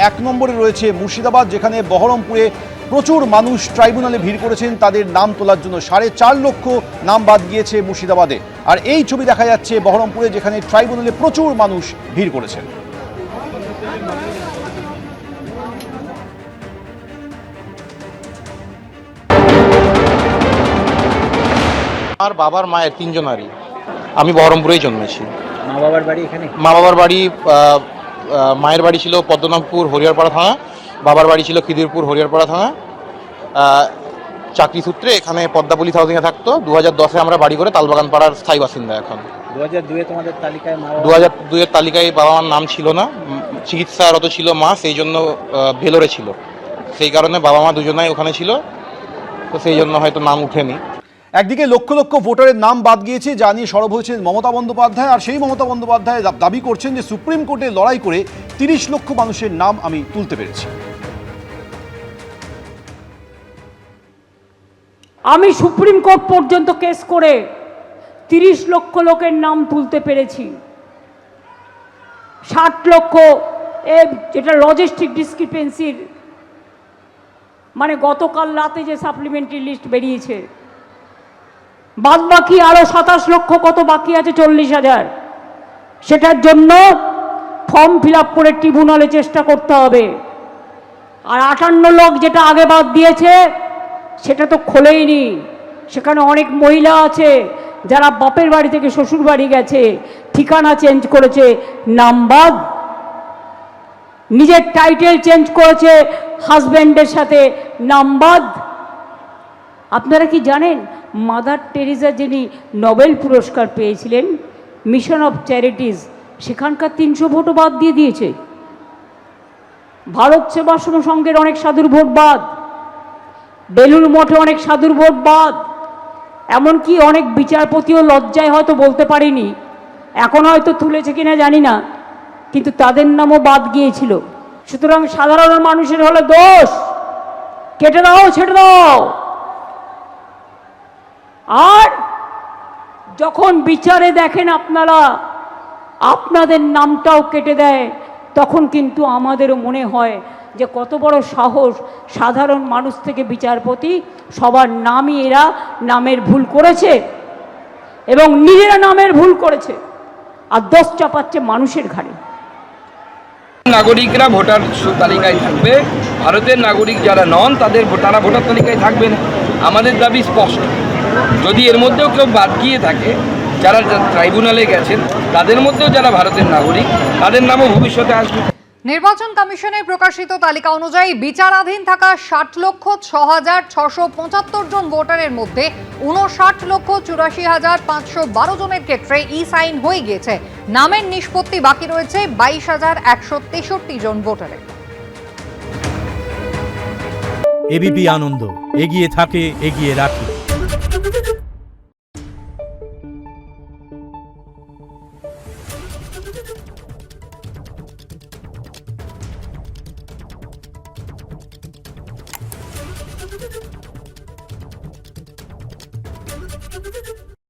1 নম্বরে রয়েছে মুর্শিদাবাদ, যেখানে বহরমপুরে প্রচুর মানুষ ট্রাইব্যুনালে ভিড় করেছেন তাদের নাম তোলার জন্য। 4.5 লক্ষ নাম বাদ গিয়েছে মুর্শিদাবাদে। আর এই ছবি দেখা যাচ্ছে বহরমপুরে, যেখানে ট্রাইব্যুনালে প্রচুর মানুষ ভিড় করেছেন। আমার বাবার মায়ের 3 জনারই, আমি বহরমপুরেই জন্মেছি। মা বাবার বাড়ি এখানে? মা বাবার বাড়ি মায়ের বাড়ি ছিল পদ্মনাভপুর হরিয়ারপাড়া থানা, বাবার বাড়ি ছিল খিদিরপুর হরিয়ারপাড়া থানা। চাকরি সূত্রে এখানে পদ্মাপল্লী হাউজিংয়ে থাকতো। 2010-এ আমরা বাড়ি করে তালবাগান পাড়ার স্থায়ী বাসিন্দা। এখন 2002-এ তোমাদের তালিকায় 2002-এর তালিকায় বাবা মার নাম ছিল না, চিকিৎসারত ছিল মা, সেই জন্য ভেলোরে ছিল। সেই কারণে বাবা মা দুজনাই ওখানে ছিল, তো সেই জন্য হয়তো নাম উঠেনি। একদিকে লক্ষ লক্ষ ভোটারের নাম বাদ গিয়েছে, যা নিয়ে সরব হয়েছেন মমতা বন্দ্যোপাধ্যায়। আর সেই মমতা বন্দ্যোপাধ্যায় দাবি করছেন যে সুপ্রিম কোর্টে লড়াই করে 30 লক্ষ মানুষের নাম আমি তুলতে পেরেছি। আমি সুপ্রিম কোর্ট পর্যন্ত কেস করে 30 লক্ষ লোকের নাম তুলতে পেরেছি। 60 লক্ষ যেটা লজিস্টিক ডিসক্রিপেন্সির, মানে গতকাল রাতে যে সাপ্লিমেন্টারি লিস্ট বেরিয়েছে, বাদ বাকি আরো 27 লক্ষ কত বাকি আছে, 40,000। সেটার জন্য ফর্ম ফিল আপ করে ট্রিব্যুনালে চেষ্টা করতে হবে। আর 58 লক্ষ যেটা আগে বাদ দিয়েছে সেটা তো খোলেইনি। সেখানে অনেক মহিলা আছে যারা বাপের বাড়ি থেকে শ্বশুর বাড়ি গেছে, ঠিকানা চেঞ্জ করেছে, নাম বাদ। নিজের টাইটেল চেঞ্জ করেছে, হাজব্যান্ডের সাথে নাম বাদ। আপনারা কি জানেন মাদার টেরিজা যিনি নোবেল পুরস্কার পেয়েছিলেন, মিশন অফ চ্যারিটিজ, সেখানকার 300 ভোটও বাদ দিয়ে দিয়েছে। ভারত সেবাশ্রম সংঘের অনেক সাধুর ভোট বাদ, বেলুর মঠে অনেক সাধুর ভোট বাদ। এমনকি অনেক বিচারপতিও লজ্জায় হয়তো বলতে পারিনি, এখন হয়তো তুলেছে কিনা জানি না, কিন্তু তাদের নামও বাদ গিয়েছিল। সুতরাং সাধারণ মানুষের হলে দোষ, কেটে দাও, ছেড়ে দাও। আর যখন বিচারে দেখেন আপনারা আপনাদের নামটাও কেটে দেয়, তখন কিন্তু আমাদেরও মনে হয় যে কত বড় সাহস। সাধারণ মানুষ থেকে বিচারপতি সবার নামই এরা নামের ভুল করেছে এবং নিজেরা নামের ভুল করেছে, আর দোষ চাপাচ্ছে মানুষের ঘাড়ে। নাগরিকরা ভোটার তালিকায় থাকবে, ভারতের নাগরিক যারা নন তারা ভোটার তালিকায় থাকবে না। আমাদের দাবি স্পষ্ট, যদি এর মধ্যেও কেউ বাদ গিয়ে থাকে, যারা ট্রাইব্যুনালে গেছেন তাদের মধ্যেও যারা ভারতের নাগরিক, তাদের নামও ভবিষ্যতে আসবে। নির্বাচন কমিশনের প্রকাশিত তালিকা অনুযায়ী বিচারাধীন থাকা 60,06,675 জন ভোটারের মধ্যে 59,84,512 জনের ক্ষেত্রে ই সাইন হয়ে গিয়েছে। নামের নিষ্পত্তি বাকি রয়েছে 22,163 জন ভোটারের। এবিপি আনন্দ, এগিয়ে থাকে, এগিয়ে রাখে।